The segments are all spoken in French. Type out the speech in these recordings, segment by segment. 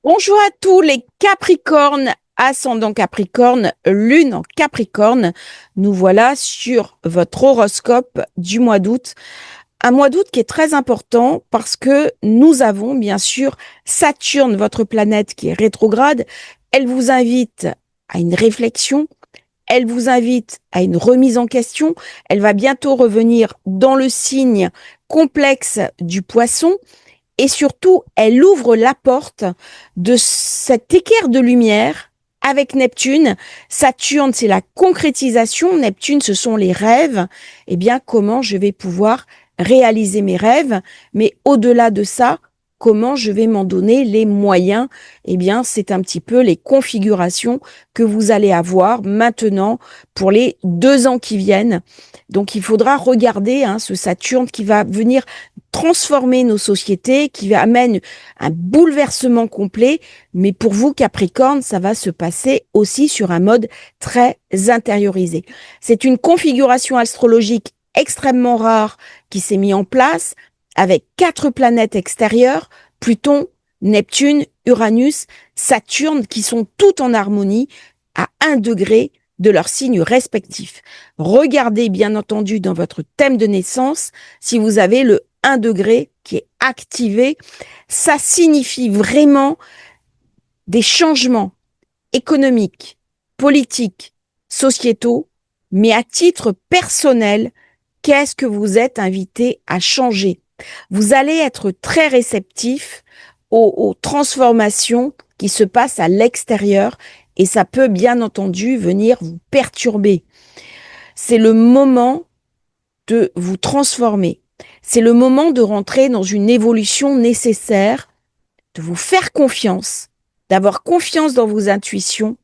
Bonjour à tous les Capricornes, ascendant Capricorne, lune en Capricorne. Nous voilà sur votre horoscope du mois d'août. Un mois d'août qui est très important parce que nous avons bien sûr Saturne, votre planète qui est rétrograde. Elle vous invite à une réflexion. Elle vous invite à une remise en question. Elle va bientôt revenir dans le signe complexe du Poisson. Et surtout, elle ouvre la porte de cet équerre de lumière avec Neptune. Saturne, c'est la concrétisation. Neptune, ce sont les rêves. Eh bien, comment je vais pouvoir réaliser mes rêves? Mais au-delà de ça, comment je vais m'en donner les moyens? Eh bien, c'est un petit peu les configurations que vous allez avoir maintenant pour les 2 ans qui viennent. Donc, il faudra regarder ce Saturne qui va venir transformer nos sociétés, qui amène un bouleversement complet. Mais pour vous, Capricorne, ça va se passer aussi sur un mode très intériorisé. C'est une configuration astrologique extrêmement rare qui s'est mise en place avec 4 planètes extérieures, Pluton, Neptune, Uranus, Saturne, qui sont toutes en harmonie à 1 degré de leurs signes respectifs. Regardez bien entendu dans votre thème de naissance si vous avez le 1 degré qui est activé. Ça signifie vraiment des changements économiques, politiques, sociétaux, mais à titre personnel, qu'est-ce que vous êtes invité à changer? Vous allez être très réceptif aux transformations qui se passent à l'extérieur et ça peut bien entendu venir vous perturber. C'est le moment de vous transformer. C'est le moment de rentrer dans une évolution nécessaire, de vous faire confiance, d'avoir confiance dans vos intuitions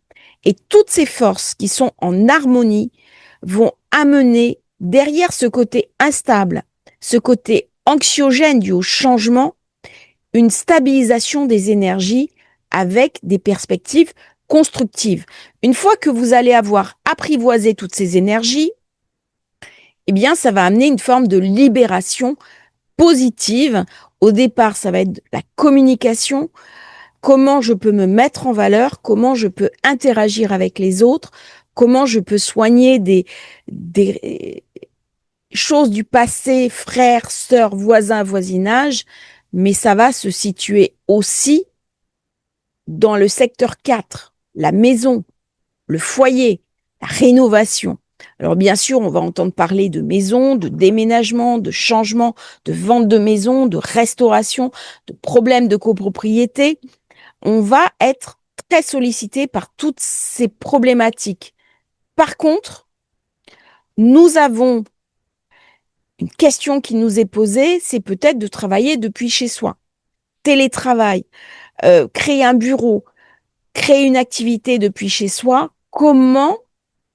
et toutes ces forces qui sont en harmonie vont amener derrière ce côté instable, ce côté anxiogène dû au changement, une stabilisation des énergies avec des perspectives constructives. Une fois que vous allez avoir apprivoisé toutes ces énergies, eh bien, ça va amener une forme de libération positive. Au départ, ça va être la communication, comment je peux me mettre en valeur, comment je peux interagir avec les autres, comment je peux soigner des choses du passé, frères, sœurs, voisins, voisinage, mais ça va se situer aussi dans le secteur 4, la maison, le foyer, la rénovation. Alors bien sûr, on va entendre parler de maison, de déménagement, de changement, de vente de maison, de restauration, de problèmes de copropriété. On va être très sollicité par toutes ces problématiques. Par contre, nous avons une question qui nous est posée, c'est peut-être de travailler depuis chez soi. Télétravail, créer un bureau, créer une activité depuis chez soi. Comment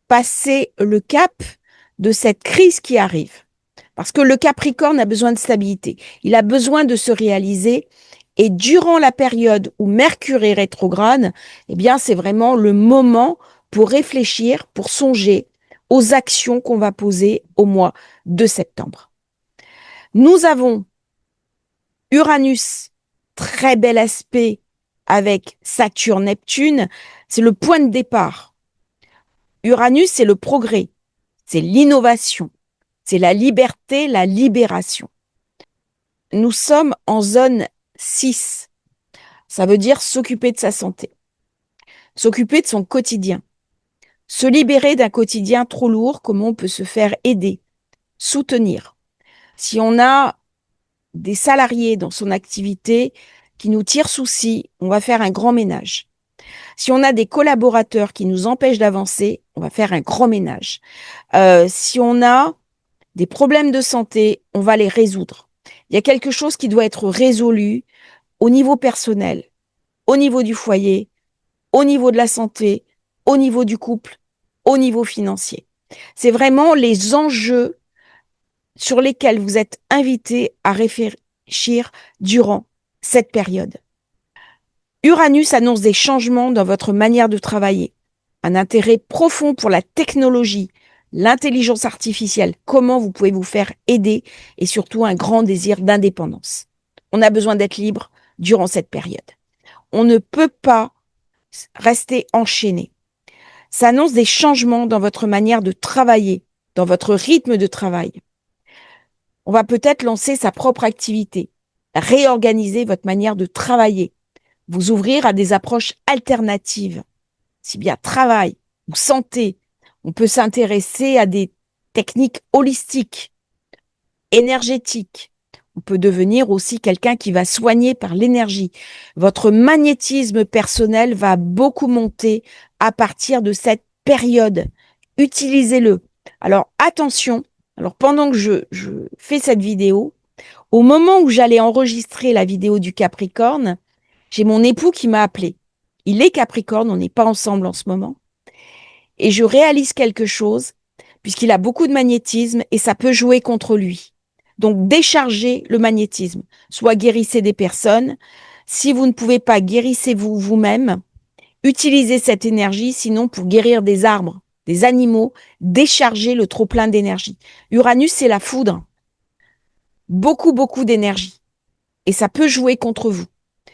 passer le cap de cette crise qui arrive? Parce que le Capricorne a besoin de stabilité. Il a besoin de se réaliser. Et durant la période où Mercure est rétrograde, eh bien, c'est vraiment le moment pour réfléchir, pour songer aux actions qu'on va poser au mois de septembre. Nous avons Uranus, très bel aspect avec Saturne-Neptune. C'est le point de départ. Uranus, c'est le progrès, c'est l'innovation, c'est la liberté, la libération. Nous sommes en zone 6. Ça veut dire s'occuper de sa santé, s'occuper de son quotidien, se libérer d'un quotidien trop lourd, comment on peut se faire aider, soutenir. Si on a des salariés dans son activité qui nous tirent souci, on va faire un grand ménage. Si on a des collaborateurs qui nous empêchent d'avancer, on va faire un grand ménage. Si on a des problèmes de santé, on va les résoudre. Il y a quelque chose qui doit être résolu au niveau personnel, au niveau du foyer, au niveau de la santé, au niveau du couple, au niveau financier. C'est vraiment les enjeux sur lesquels vous êtes invités à réfléchir durant cette période. Uranus annonce des changements dans votre manière de travailler, un intérêt profond pour la technologie, l'intelligence artificielle, comment vous pouvez vous faire aider et surtout un grand désir d'indépendance. On a besoin d'être libre durant cette période. on ne peut pas rester enchaîné. Ça annonce des changements dans votre manière de travailler, dans votre rythme de travail. On va peut-être lancer sa propre activité, réorganiser votre manière de travailler, vous ouvrir à des approches alternatives, si bien travail ou santé. On peut s'intéresser à des techniques holistiques, énergétiques. On peut devenir aussi quelqu'un qui va soigner par l'énergie. Votre magnétisme personnel va beaucoup monter à partir de cette période. Utilisez-le. Alors attention, alors pendant que je fais cette vidéo, au moment où j'allais enregistrer la vidéo du Capricorne, j'ai mon époux qui m'a appelé. Il est Capricorne, on n'est pas ensemble en ce moment. Et je réalise quelque chose, puisqu'il a beaucoup de magnétisme et ça peut jouer contre lui. Donc, déchargez le magnétisme. Soit guérissez des personnes. Si vous ne pouvez pas, guérissez-vous vous-même. Utilisez cette énergie, sinon pour guérir des arbres, des animaux, déchargez le trop-plein d'énergie. Uranus, c'est la foudre. Beaucoup, beaucoup d'énergie. Et ça peut jouer contre vous.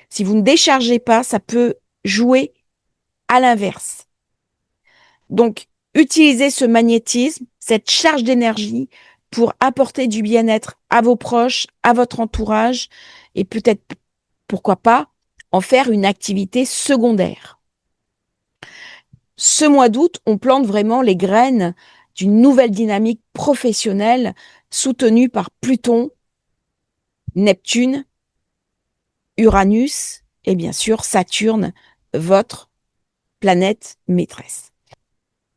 Si vous ne déchargez pas, ça peut jouer à l'inverse. Donc, utilisez ce magnétisme, cette charge d'énergie pour apporter du bien-être à vos proches, à votre entourage et peut-être, pourquoi pas, en faire une activité secondaire. Ce mois d'août, on plante vraiment les graines d'une nouvelle dynamique professionnelle soutenue par Pluton, Neptune, Uranus et bien sûr Saturne, votre planète maîtresse.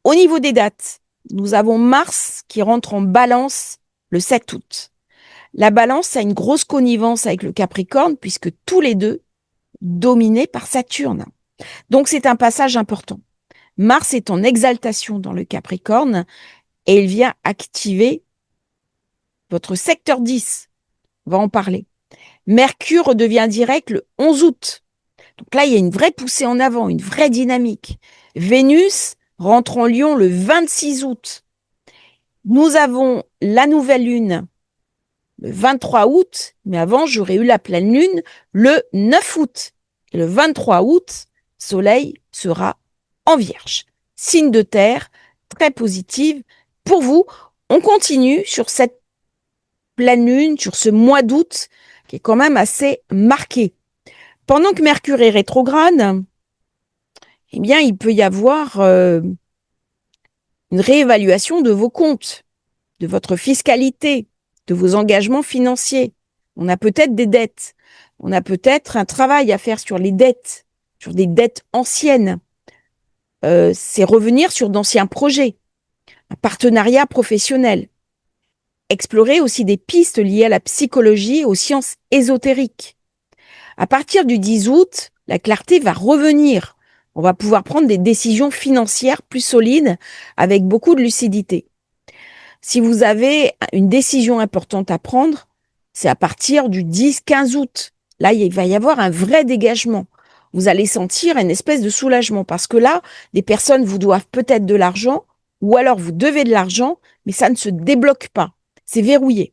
Au niveau des dates, nous avons Mars qui rentre en Balance le 7 août. La Balance a une grosse connivence avec le Capricorne puisque tous les deux dominés par Saturne. Donc c'est un passage important. Mars est en exaltation dans le Capricorne et il vient activer votre secteur 10. On va en parler. Mercure redevient direct le 11 août. Donc là, il y a une vraie poussée en avant, une vraie dynamique. Vénus rentre en Lion le 26 août. Nous avons la nouvelle lune le 23 août, mais avant, j'aurais eu la pleine lune le 9 août. Et le 23 août, Soleil sera en Vierge. Signe de terre, très positive. Pour vous, on continue sur cette pleine lune, sur ce mois d'août, qui est quand même assez marqué. Pendant que Mercure est rétrograde, eh bien, il peut y avoir une réévaluation de vos comptes, de votre fiscalité, de vos engagements financiers. On a peut-être des dettes. On a peut-être un travail à faire sur les dettes, sur des dettes anciennes. C'est revenir sur d'anciens projets, un partenariat professionnel. Explorer aussi des pistes liées à la psychologie et aux sciences ésotériques. À partir du 10 août, la clarté va revenir. On va pouvoir prendre des décisions financières plus solides avec beaucoup de lucidité. Si vous avez une décision importante à prendre, c'est à partir du 10-15 août. Là, il va y avoir un vrai dégagement. Vous allez sentir une espèce de soulagement parce que là, des personnes vous doivent peut-être de l'argent ou alors vous devez de l'argent, mais ça ne se débloque pas. C'est verrouillé.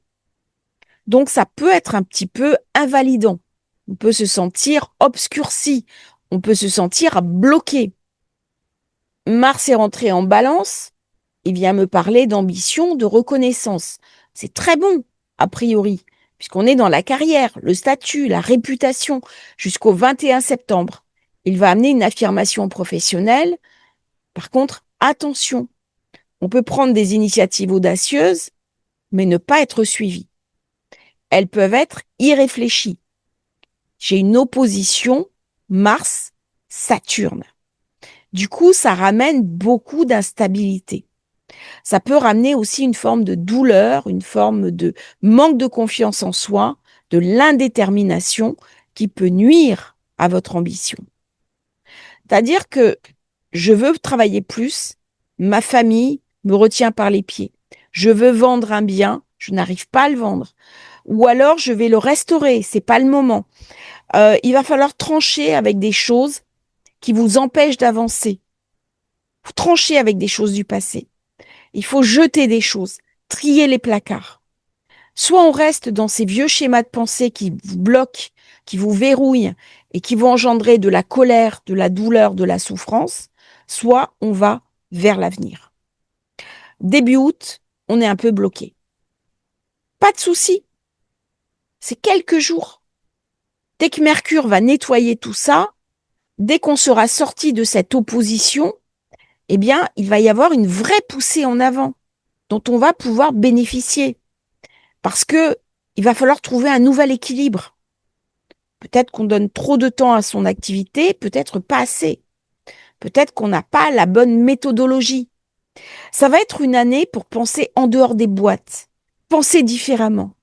Donc, ça peut être un petit peu invalidant. On peut se sentir obscurci. On peut se sentir bloqué. Mars est rentré en Balance. Il vient me parler d'ambition, de reconnaissance. C'est très bon, a priori, puisqu'on est dans la carrière, le statut, la réputation, jusqu'au 21 septembre. Il va amener une affirmation professionnelle. Par contre, attention, on peut prendre des initiatives audacieuses, mais ne pas être suivies. Elles peuvent être irréfléchies. J'ai une opposition Mars-Saturne. Du coup, ça ramène beaucoup d'instabilité. Ça peut ramener aussi une forme de douleur, une forme de manque de confiance en soi, de l'indétermination qui peut nuire à votre ambition. C'est-à-dire que je veux travailler plus, ma famille me retient par les pieds. Je veux vendre un bien, je n'arrive pas à le vendre. Ou alors je vais le restaurer, c'est pas le moment. Il va falloir trancher avec des choses qui vous empêchent d'avancer. Vous tranchez avec des choses du passé. Il faut jeter des choses, trier les placards. Soit on reste dans ces vieux schémas de pensée qui vous bloquent qui vous verrouillent et qui vont engendrer de la colère, de la douleur, de la souffrance, soit on va vers l'avenir. Début août, on est un peu bloqué. Pas de souci, c'est quelques jours. Dès que Mercure va nettoyer tout ça, dès qu'on sera sorti de cette opposition, eh bien, il va y avoir une vraie poussée en avant dont on va pouvoir bénéficier. Parce que il va falloir trouver un nouvel équilibre. Peut-être qu'on donne trop de temps à son activité, peut-être pas assez. Peut-être qu'on n'a pas la bonne méthodologie. Ça va être une année pour penser en dehors des boîtes, penser différemment.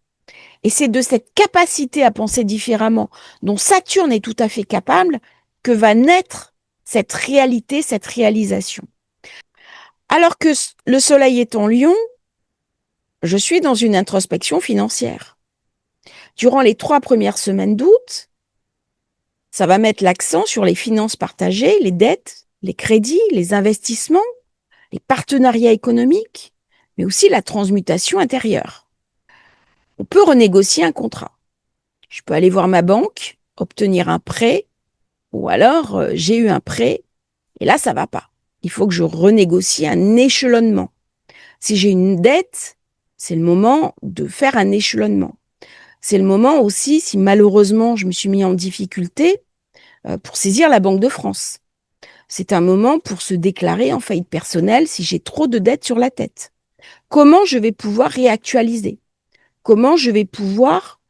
Et c'est de cette capacité à penser différemment, dont Saturne est tout à fait capable, que va naître cette réalité, cette réalisation. Alors que le Soleil est en Lion, je suis dans une introspection financière. Durant les 3 premières semaines d'août, ça va mettre l'accent sur les finances partagées, les dettes, les crédits, les investissements, les partenariats économiques, mais aussi la transmutation intérieure. On peut renégocier un contrat. Je peux aller voir ma banque, obtenir un prêt, ou alors j'ai eu un prêt, et là, ça va pas. Il faut que je renégocie un échelonnement. Si j'ai une dette, c'est le moment de faire un échelonnement. C'est le moment aussi, si malheureusement je me suis mis en difficulté, pour saisir la Banque de France. C'est un moment pour se déclarer en faillite personnelle si j'ai trop de dettes sur la tête. Comment je vais pouvoir réactualiser? Comment je vais pouvoir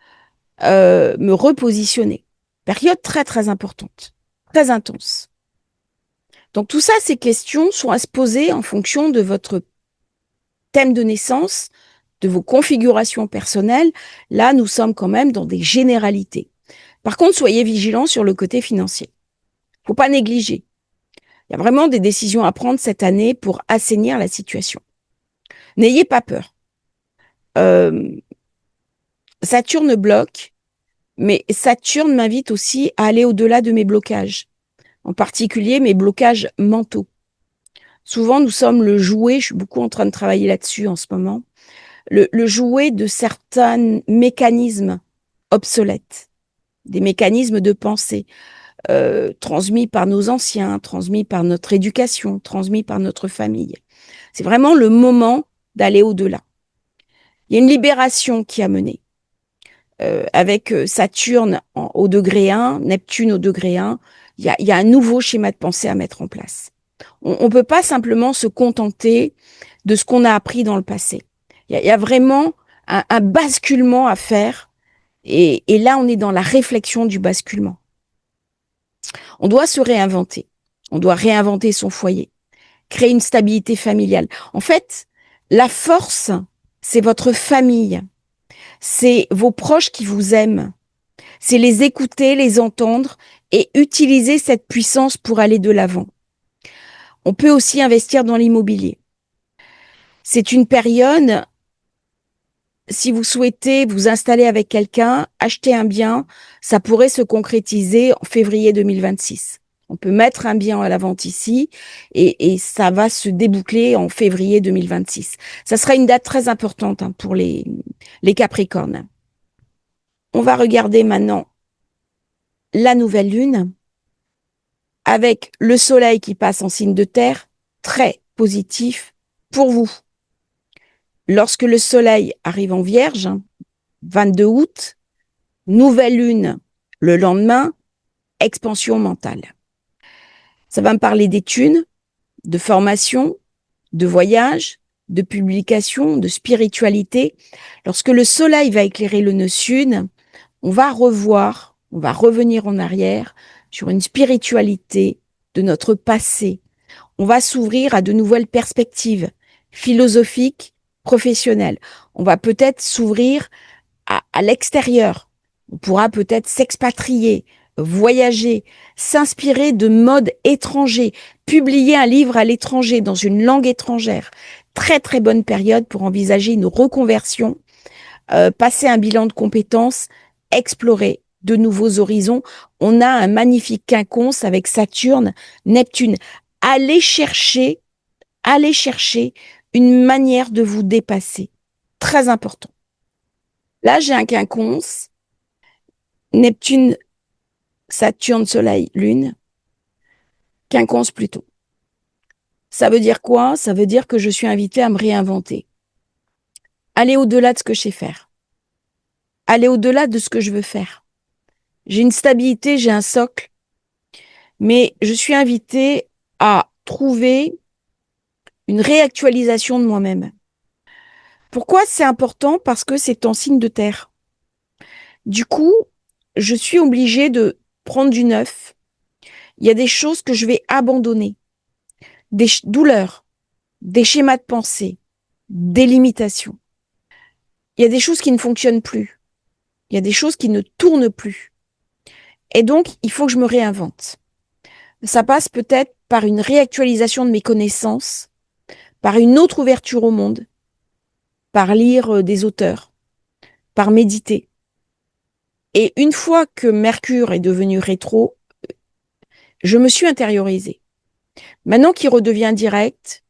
me repositionner? Période très très importante, très intense. Donc tout ça, ces questions sont à se poser en fonction de votre thème de naissance, de vos configurations personnelles. Là, nous sommes quand même dans des généralités. Par contre, soyez vigilants sur le côté financier. Il ne faut pas négliger. Il y a vraiment des décisions à prendre cette année pour assainir la situation. N'ayez pas peur. Saturne bloque, mais Saturne m'invite aussi à aller au-delà de mes blocages, en particulier mes blocages mentaux. Souvent, nous sommes le jouet, je suis beaucoup en train de travailler là-dessus en ce moment, le jouet de certains mécanismes obsolètes, des mécanismes de pensée transmis par nos anciens, transmis par notre éducation, transmis par notre famille. C'est vraiment le moment d'aller au-delà. Il y a une libération qui a mené. Avec Saturne au degré 1, Neptune au degré 1, il y a un nouveau schéma de pensée à mettre en place. On ne peut pas simplement se contenter de ce qu'on a appris dans le passé. Il y a vraiment un basculement à faire et là, on est dans la réflexion du basculement. On doit se réinventer. On doit réinventer son foyer, créer une stabilité familiale. En fait, la force, c'est votre famille, c'est vos proches qui vous aiment, c'est les écouter, les entendre et utiliser cette puissance pour aller de l'avant. On peut aussi investir dans l'immobilier. C'est une période, si vous souhaitez vous installer avec quelqu'un, acheter un bien, ça pourrait se concrétiser en février 2026. On peut mettre un bien à la vente ici et ça va se déboucler en février 2026. Ça sera une date très importante pour les Capricornes. On va regarder maintenant la nouvelle lune avec le soleil qui passe en signe de terre, très positif pour vous. Lorsque le soleil arrive en vierge, 22 août, nouvelle lune le lendemain, expansion mentale. Ça va me parler d'études, de formation, de voyage, de publication, de spiritualité. Lorsque le soleil va éclairer le nœud sud, on va revoir, on va revenir en arrière sur une spiritualité de notre passé. On va s'ouvrir à de nouvelles perspectives philosophiques, professionnelles. On va peut-être s'ouvrir à l'extérieur. On pourra peut-être s'expatrier, voyager, s'inspirer de modes étrangers, publier un livre à l'étranger dans une langue étrangère. Très très bonne période pour envisager une reconversion, passer un bilan de compétences, explorer de nouveaux horizons. On a un magnifique quinconce avec Saturne, Neptune. Allez chercher une manière de vous dépasser. Très important. Là, j'ai un quinconce Neptune, Saturne, Soleil, Lune, Quinconce, Pluton. Ça veut dire quoi? Ça veut dire que je suis invitée à me réinventer. Aller au-delà de ce que je sais faire. Aller au-delà de ce que je veux faire. J'ai une stabilité, j'ai un socle, mais je suis invitée à trouver une réactualisation de moi-même. Pourquoi c'est important? Parce que c'est en signe de terre. Du coup, je suis obligée de prendre du neuf. Il y a des choses que je vais abandonner, des douleurs, des schémas de pensée, des limitations. Il y a des choses qui ne fonctionnent plus. Il y a des choses qui ne tournent plus. Et donc, il faut que je me réinvente. Ça passe peut-être par une réactualisation de mes connaissances, par une autre ouverture au monde, par lire des auteurs, par méditer. Et une fois que Mercure est devenu rétro, je me suis intériorisée. Maintenant qu'il redevient direct,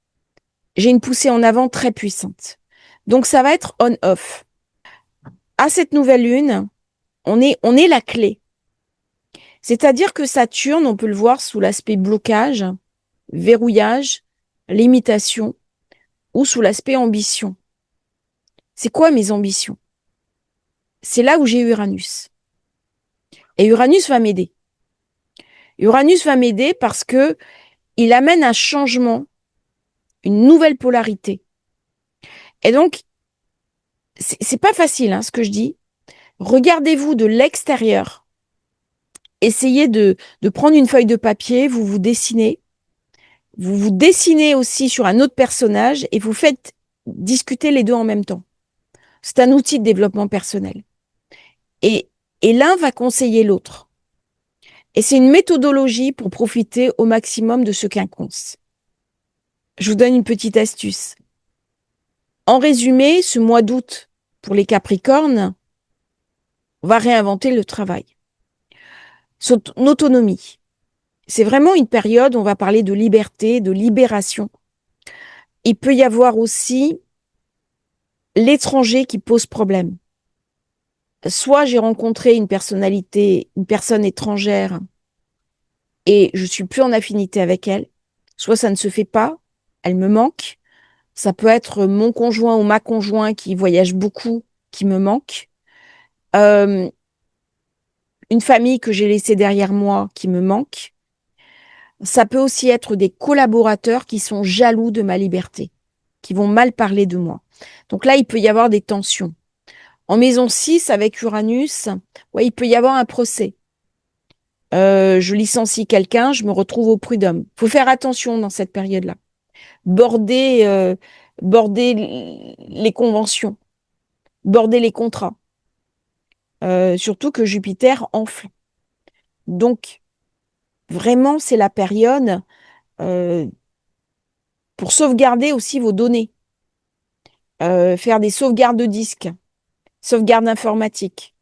j'ai une poussée en avant très puissante. Donc ça va être on-off. À cette nouvelle lune, on est la clé. C'est-à-dire que Saturne, on peut le voir sous l'aspect blocage, verrouillage, limitation, ou sous l'aspect ambition. C'est quoi mes ambitions? C'est là où j'ai Uranus. Et Uranus va m'aider. Uranus va m'aider parce que il amène un changement, une nouvelle polarité. Et donc, c'est pas facile, hein, ce que je dis. Regardez-vous de l'extérieur. Essayez de prendre une feuille de papier, vous vous dessinez. Vous vous dessinez aussi sur un autre personnage et vous faites discuter les deux en même temps. C'est un outil de développement personnel. Et, et l'un va conseiller l'autre. Et c'est une méthodologie pour profiter au maximum de ce quinconce. Je vous donne une petite astuce. En résumé, ce mois d'août, pour les Capricornes, on va réinventer le travail. Son autonomie. C'est vraiment une période où on va parler de liberté, de libération. Il peut y avoir aussi l'étranger qui pose problème. Soit j'ai rencontré une personnalité, une personne étrangère et je suis plus en affinité avec elle, soit ça ne se fait pas, elle me manque. Ça peut être mon conjoint ou ma conjointe qui voyage beaucoup, qui me manque. Euh, une famille que j'ai laissée derrière moi qui me manque. Ça peut aussi être des collaborateurs qui sont jaloux de ma liberté, qui vont mal parler de moi. Donc là, il peut y avoir des tensions. En maison 6, avec Uranus, ouais, il peut y avoir un procès. Je licencie quelqu'un, je me retrouve au prud'homme. Il faut faire attention dans cette période-là. Border, border les conventions, border les contrats. Surtout que Jupiter enfle. Donc, vraiment, c'est la période euh, pour sauvegarder aussi vos données. Faire des sauvegardes de disques, sauvegardes informatiques.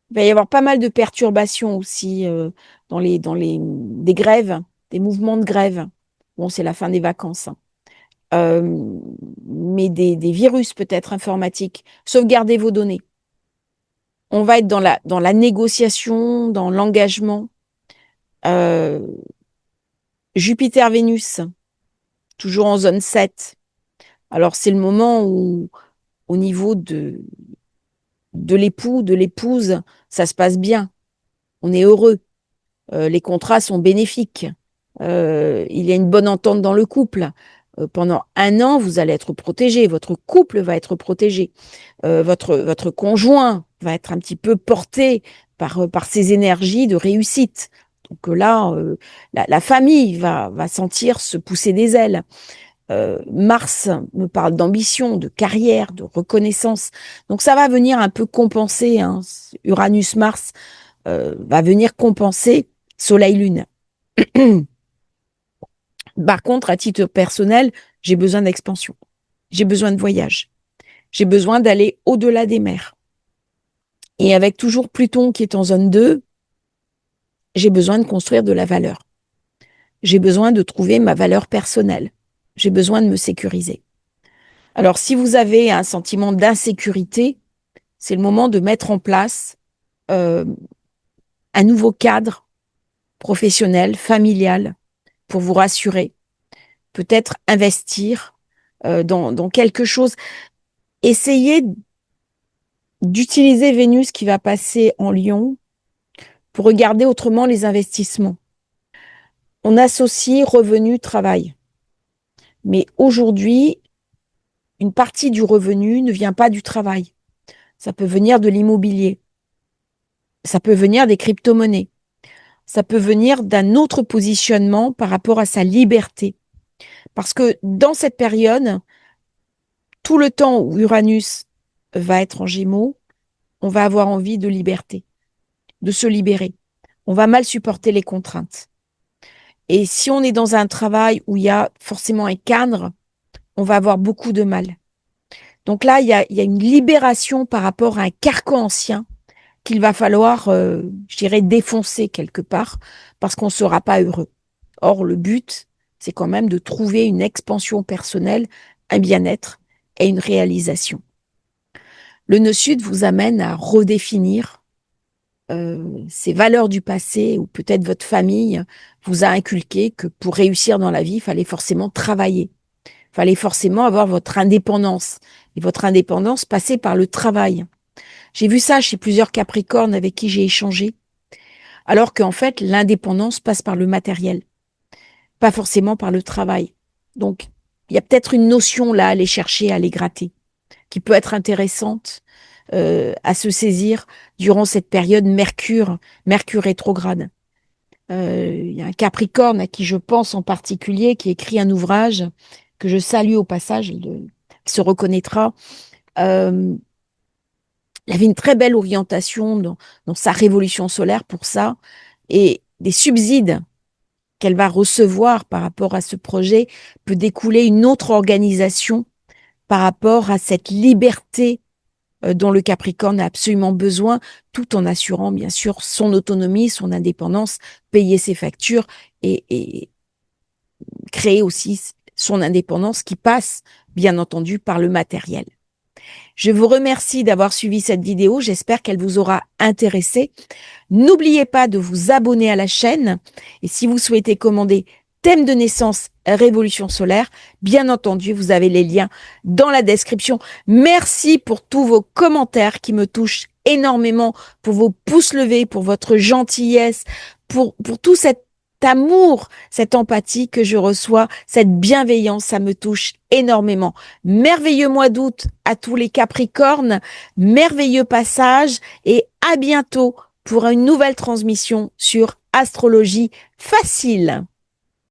Il va y avoir pas mal de perturbations aussi des grèves, des mouvements de grève. Bon, c'est la fin des vacances, hein. Mais des virus peut-être informatiques. Sauvegardez vos données. On va être dans la négociation, dans l'engagement. Euh, Jupiter-Vénus, toujours en zone 7. Alors, c'est le moment où, au niveau de l'époux, de l'épouse, ça se passe bien. On est heureux. Les contrats sont bénéfiques. Il y a une bonne entente dans le couple. Pendant un an, vous allez être protégé. Votre couple va être protégé. Votre conjoint va être un petit peu porté par ces énergies de réussite. Donc là, la famille va sentir se pousser des ailes. Mars me parle d'ambition, de carrière, de reconnaissance. Donc ça va venir un peu compenser, hein. Uranus-Mars va venir compenser Soleil-Lune. Par contre, à titre personnel, j'ai besoin d'expansion. J'ai besoin de voyage. J'ai besoin d'aller au-delà des mers. Et avec toujours Pluton qui est en zone 2, j'ai besoin de construire de la valeur. J'ai besoin de trouver ma valeur personnelle. J'ai besoin de me sécuriser. Alors, si vous avez un sentiment d'insécurité, c'est le moment de mettre en place un nouveau cadre professionnel, familial, pour vous rassurer. Peut-être investir dans quelque chose. Essayez d'utiliser Vénus qui va passer en Lion pour regarder autrement les investissements. On associe revenu, travail. Mais aujourd'hui, une partie du revenu ne vient pas du travail. Ça peut venir de l'immobilier. Ça peut venir des crypto-monnaies. Ça peut venir d'un autre positionnement par rapport à sa liberté. Parce que dans cette période, tout le temps où Uranus va être en Gémeaux, on va avoir envie de liberté, de se libérer. On va mal supporter les contraintes. Et si on est dans un travail où il y a forcément un cadre, on va avoir beaucoup de mal. Donc là, il y a une libération par rapport à un carcan ancien qu'il va falloir, je dirais, défoncer quelque part parce qu'on ne sera pas heureux. Or, le but, c'est quand même de trouver une expansion personnelle, un bien-être et une réalisation. Le nœud sud vous amène à redéfinir ces valeurs du passé ou peut-être votre famille vous a inculqué que pour réussir dans la vie, il fallait forcément travailler. Il fallait forcément avoir votre indépendance. Et votre indépendance passait par le travail. J'ai vu ça chez plusieurs Capricornes avec qui j'ai échangé. Alors qu'en fait, l'indépendance passe par le matériel, pas forcément par le travail. Donc, il y a peut-être une notion là à aller chercher, à aller gratter, qui peut être intéressante à se saisir durant cette période Mercure rétrograde. Il y a un Capricorne à qui je pense en particulier, qui écrit un ouvrage que je salue au passage, il se reconnaîtra. Il avait une très belle orientation dans sa révolution solaire pour ça, et des subsides qu'elle va recevoir par rapport à ce projet peut découler une autre organisation par rapport à cette liberté dont le Capricorne a absolument besoin, tout en assurant bien sûr son autonomie, son indépendance, payer ses factures et créer aussi son indépendance qui passe bien entendu par le matériel. Je vous remercie d'avoir suivi cette vidéo, j'espère qu'elle vous aura intéressé. N'oubliez pas de vous abonner à la chaîne et si vous souhaitez commander thème de naissance Révolution solaire, bien entendu, vous avez les liens dans la description. Merci pour tous vos commentaires qui me touchent énormément, pour vos pouces levés, pour votre gentillesse, pour tout cet amour, cette empathie que je reçois, cette bienveillance, ça me touche énormément. Merveilleux mois d'août à tous les Capricornes, merveilleux passage et à bientôt pour une nouvelle transmission sur Astrologie facile.